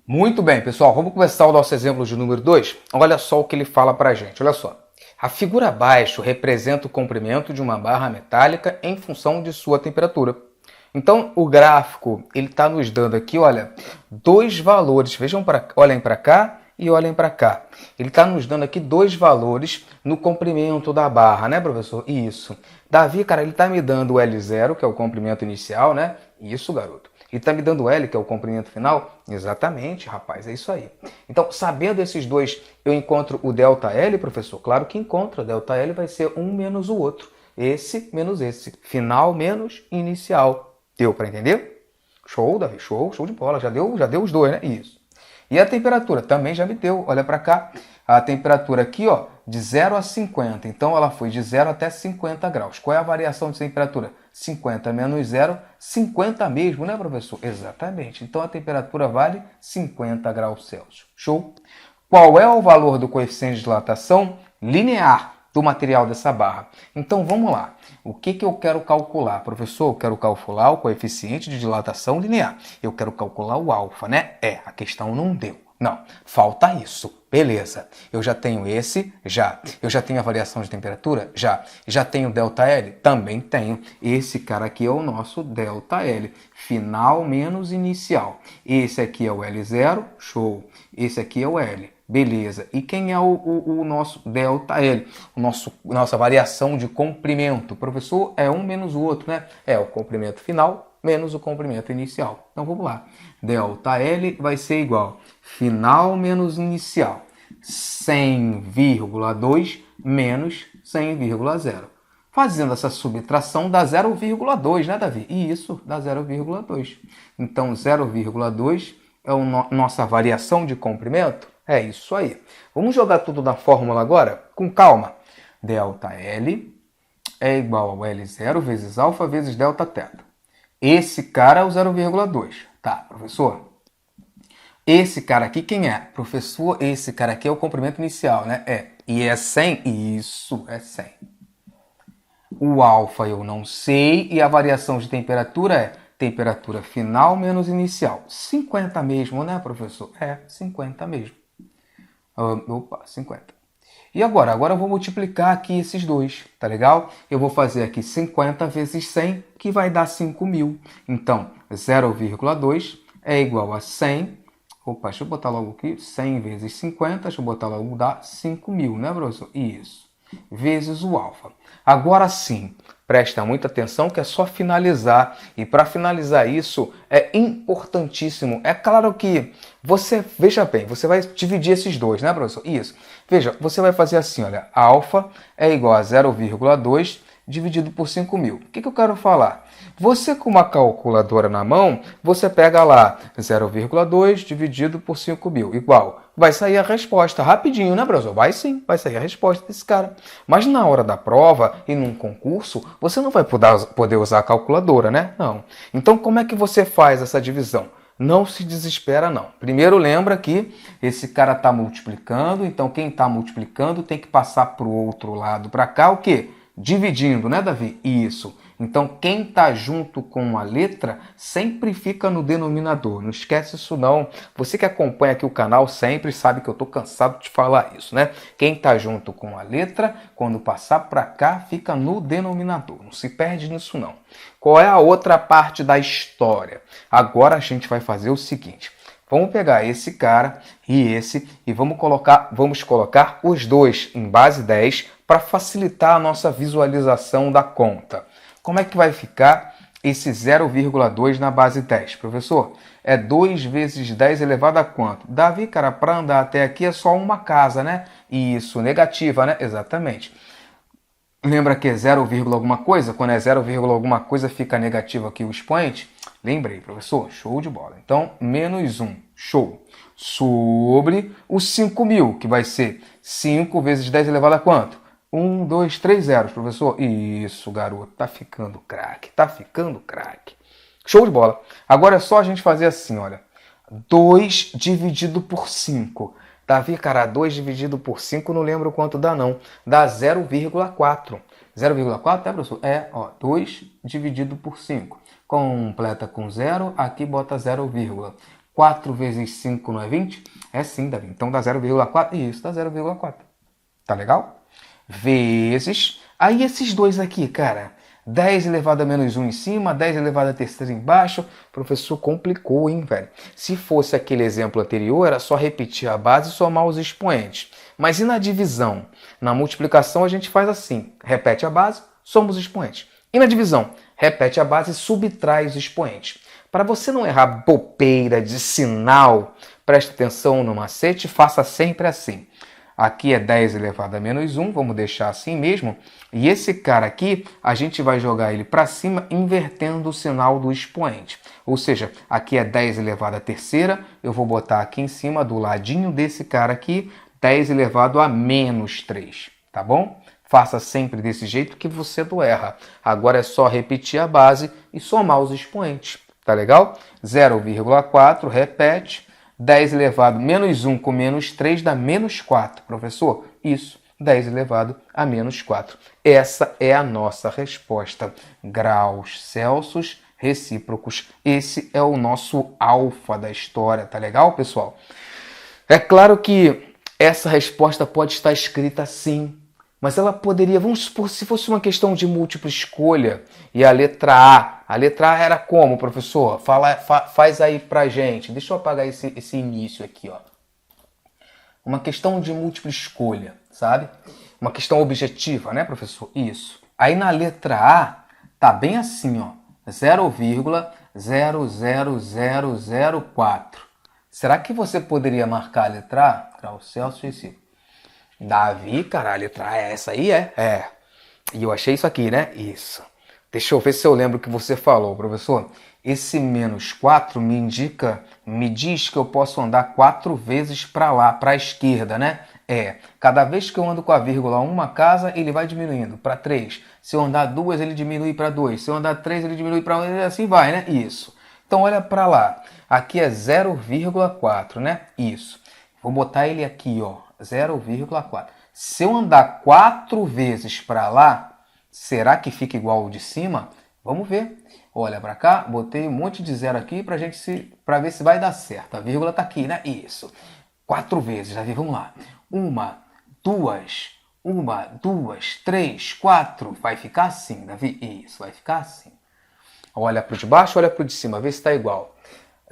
Muito bem, pessoal, vamos começar o nosso exemplo de número 2? Olha só o que ele fala para a gente, olha só. A figura abaixo representa o comprimento de uma barra metálica em função de sua temperatura. Então, o gráfico ele está nos dando aqui, olha, dois valores. Olhem para cá e olhem para cá. Ele está nos dando aqui dois valores no comprimento da barra, né, professor? Isso. Davi, cara, ele está me dando o L0, que é o comprimento inicial, né? Isso, garoto. E está me dando L, que é o comprimento final? Exatamente, rapaz, é isso aí. Então, sabendo esses dois, eu encontro o ΔL, professor? Claro que encontro. O ΔL vai ser um menos o outro. Esse menos esse. Final menos inicial. Deu para entender? Show, Davi, show de bola. Já deu os dois, né? Isso. E a temperatura também já me deu. Olha para cá. A temperatura aqui, ó, de 0 a 50. Então, ela foi de 0 até 50 graus. Qual é a variação de temperatura? 50 menos 0, 50 mesmo, né, professor? Exatamente. Então, a temperatura vale 50 graus Celsius. Show? Qual é o valor do coeficiente de dilatação linear do material dessa barra? Então, vamos lá. O que eu quero calcular? Professor, eu quero calcular o coeficiente de dilatação linear. Eu quero calcular o alfa, né? A questão não deu. Não, falta isso. Beleza. Eu já tenho esse? Já. Eu já tenho a variação de temperatura? Já. Já tenho ΔL? Também tenho. Esse cara aqui é o nosso ΔL. Final menos inicial. Esse aqui é o L0. Show. Esse aqui é o L. Beleza. E quem é o nosso ΔL? Nossa variação de comprimento. Professor, é um menos o outro, né? É o comprimento final menos o comprimento inicial. Então vamos lá. ΔL vai ser igual final menos inicial. 100,2 menos 100,0. Fazendo essa subtração dá 0,2, né, Davi? E isso dá 0,2. Então 0,2 é a nossa variação de comprimento. É isso aí. Vamos jogar tudo na fórmula agora? Com calma. ΔL é igual ao L0 vezes alfa vezes Δθ. Esse cara é o 0,2. Tá, professor? Esse cara aqui quem é? Professor, esse cara aqui é o comprimento inicial, né? E é 100? Isso, é 100. O alfa eu não sei e a variação de temperatura é temperatura final menos inicial. 50 mesmo, né, professor? 50 mesmo. 50. E agora eu vou multiplicar aqui esses dois, tá legal? Eu vou fazer aqui 50 vezes 100, que vai dar 5.000. Então, 0,2 é igual a 100. Opa, deixa eu botar logo aqui. 100 vezes 50, deixa eu botar logo, dá 5.000, né, professor? Isso. Vezes o alfa. Agora sim, presta muita atenção que é só finalizar. E para finalizar isso, é importantíssimo. É claro que você, veja bem, você vai dividir esses dois, né, professor? Isso. Veja, você vai fazer assim, olha, alfa é igual a 0,2 dividido por 5.000. O que eu quero falar? Você com uma calculadora na mão, você pega lá 0,2 dividido por 5.000, igual. Vai sair a resposta rapidinho, né, professor? Vai sim, vai sair a resposta desse cara. Mas na hora da prova e num concurso, você não vai poder usar a calculadora, né? Não. Então, como é que você faz essa divisão? Não se desespera, não. Primeiro lembra que esse cara está multiplicando, então quem está multiplicando tem que passar para o outro lado, para cá, o quê? Dividindo, né, Davi? Isso. Então, quem está junto com a letra sempre fica no denominador. Não esquece isso, não. Você que acompanha aqui o canal sempre sabe que eu estou cansado de falar isso, né? Quem está junto com a letra, quando passar para cá, fica no denominador. Não se perde nisso, não. Qual é a outra parte da história? Agora a gente vai fazer o seguinte. Vamos pegar esse cara e esse e vamos colocar os dois em base 10 para facilitar a nossa visualização da conta. Como é que vai ficar esse 0,2 na base 10, professor? É 2 vezes 10 elevado a quanto? Davi, cara, para andar até aqui é só uma casa, né? Isso, negativa, né? Exatamente. Lembra que é 0, alguma coisa? Quando é 0, alguma coisa fica negativo aqui o expoente? Lembrei, professor. Show de bola. Então, menos 1. Show. Sobre os 5.000, que vai ser 5 vezes 10 elevado a quanto? 1, 2, 3 zeros, professor. Isso, garoto. Tá ficando craque. Tá ficando craque. Show de bola. Agora é só a gente fazer assim, olha. 2 dividido por 5. Davi, cara, 2 dividido por 5 não lembro quanto dá, não. Dá 0,4. 0,4, é, professor? É, ó, 2 dividido por 5. Completa com 0, aqui bota 0, 4 vezes 5 não é 20? É sim, Davi. Então dá 0,4. Isso, dá 0,4. Tá legal? Vezes. Aí esses dois aqui, cara. 10 elevado a menos 1 em cima, 10 elevado a terceira embaixo. Professor, complicou, hein, velho? Se fosse aquele exemplo anterior, era só repetir a base e somar os expoentes. Mas e na divisão? Na multiplicação a gente faz assim. Repete a base, soma os expoentes. E na divisão? Repete a base e subtrai os expoentes. Para você não errar bobeira de sinal, preste atenção no macete e faça sempre assim. Aqui é 10 elevado a menos 1, vamos deixar assim mesmo. E esse cara aqui, a gente vai jogar ele para cima invertendo o sinal do expoente. Ou seja, aqui é 10 elevado à terceira, eu vou botar aqui em cima, do ladinho desse cara aqui, 10 elevado a menos 3, tá bom? Faça sempre desse jeito que você não erra. Agora é só repetir a base e somar os expoentes, tá legal? 0,4, repete. 10 elevado a menos 1 com menos 3 dá menos 4, professor? Isso, 10 elevado a menos 4. Essa é a nossa resposta. Graus Celsius recíprocos. Esse é o nosso alfa da história, tá legal, pessoal? É claro que essa resposta pode estar escrita assim, mas ela poderia, vamos supor, se fosse uma questão de múltipla escolha, e a letra A era como, professor? Faz aí pra gente. Deixa eu apagar esse início aqui, ó. Uma questão de múltipla escolha, sabe? Uma questão objetiva, né, professor? Isso. Aí na letra A, tá bem assim, ó. 0,00004. Será que você poderia marcar a letra A? Grau Celsius e Davi, cara, a letra A é essa aí, é? É. E eu achei isso aqui, né? Isso. Deixa eu ver se eu lembro o que você falou, professor. Esse menos 4 me diz que eu posso andar 4 vezes para lá, para a esquerda, né? É. Cada vez que eu ando com a vírgula uma casa, ele vai diminuindo para 3. Se eu andar 2, ele diminui para 2. Se eu andar 3, ele diminui para 1, e assim vai, né? Isso. Então, olha para lá. Aqui é 0,4, né? Isso. Vou botar ele aqui, ó. 0,4. Se eu andar 4 vezes para lá, será que fica igual ao de cima? Vamos ver. Olha para cá, botei um monte de zero aqui para ver se vai dar certo. A vírgula está aqui, né? Isso. 4 vezes, Davi, vamos lá. 1, 2, 3, 4. Vai ficar assim, Davi? Isso, vai ficar assim. Olha para o de baixo, olha para o de cima, vê se está igual.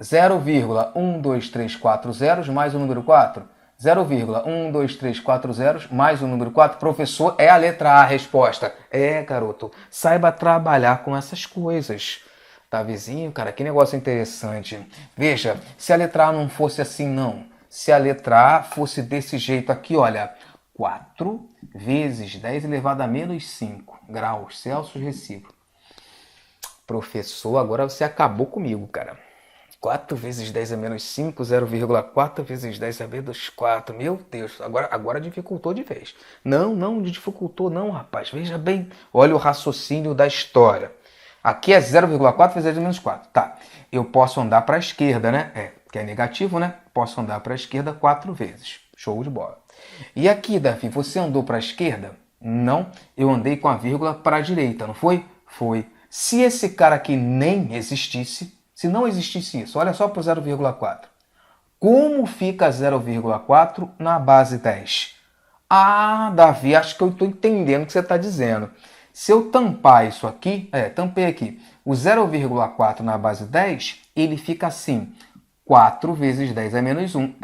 0,12340 zeros mais o número 4. 0,12340 zeros mais o número 4. Professor, é a letra A a resposta. É, garoto. Saiba trabalhar com essas coisas. Tá, vizinho? Cara, que negócio interessante. Veja, se a letra A não fosse assim, não. Se a letra A fosse desse jeito aqui, olha. 4 vezes 10 elevado a menos 5 graus Celsius recíproco. Professor, agora você acabou comigo, cara. 4 vezes 10 é menos 5, 0,4 vezes 10 é menos 4. Meu Deus, agora dificultou de vez. Não dificultou não, rapaz. Veja bem, olha o raciocínio da história. Aqui é 0,4 vezes 10 é menos 4. Tá, eu posso andar para a esquerda, né? Que é negativo, né? Posso andar para a esquerda 4 vezes. Show de bola. E aqui, Davi, você andou para a esquerda? Não, eu andei com a vírgula para a direita, não foi? Foi. Se esse cara aqui nem existisse, se não existisse isso, olha só para o 0,4. Como fica 0,4 na base 10? Ah, Davi, acho que eu estou entendendo o que você está dizendo. Se eu tampar isso aqui, tampei aqui, o 0,4 na base 10, ele fica assim. 4 vezes 10 é menos 1.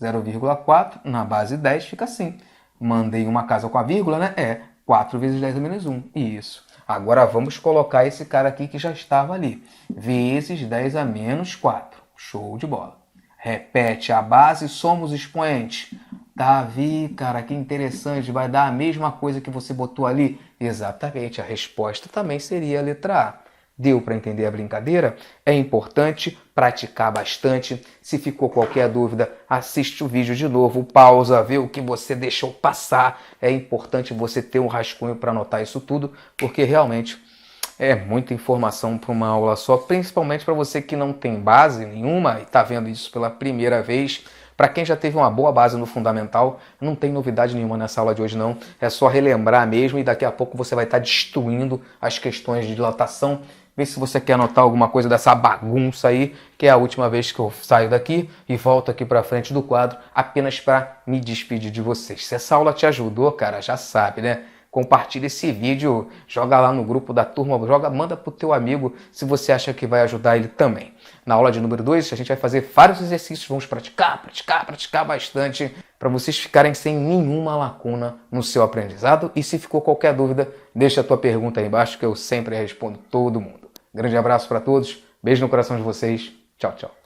0,4 na base 10 fica assim. Mandei uma casa com a vírgula, né? 4 vezes 10 é menos 1. Isso. Agora vamos colocar esse cara aqui que já estava ali. Vezes 10 a menos 4. Show de bola. Repete a base, soma os expoentes. Davi, cara, que interessante. Vai dar a mesma coisa que você botou ali? Exatamente. A resposta também seria a letra A. Deu para entender a brincadeira? É importante praticar bastante. Se ficou qualquer dúvida, assiste o vídeo de novo, pausa, vê o que você deixou passar. É importante você ter um rascunho para anotar isso tudo, porque realmente é muita informação para uma aula só, principalmente para você que não tem base nenhuma e está vendo isso pela primeira vez. Para quem já teve uma boa base no fundamental, não tem novidade nenhuma nessa aula de hoje não, é só relembrar mesmo e daqui a pouco você vai estar destruindo as questões de dilatação. Vê se você quer anotar alguma coisa dessa bagunça aí, que é a última vez que eu saio daqui e volto aqui para frente do quadro, apenas para me despedir de vocês. Se essa aula te ajudou, cara, já sabe, né? Compartilha esse vídeo, joga lá no grupo da turma, manda pro teu amigo se você acha que vai ajudar ele também. Na aula de número 2, a gente vai fazer vários exercícios, vamos praticar bastante, para vocês ficarem sem nenhuma lacuna no seu aprendizado. E se ficou qualquer dúvida, deixa a tua pergunta aí embaixo que eu sempre respondo todo mundo. Grande abraço para todos, beijo no coração de vocês, tchau, tchau.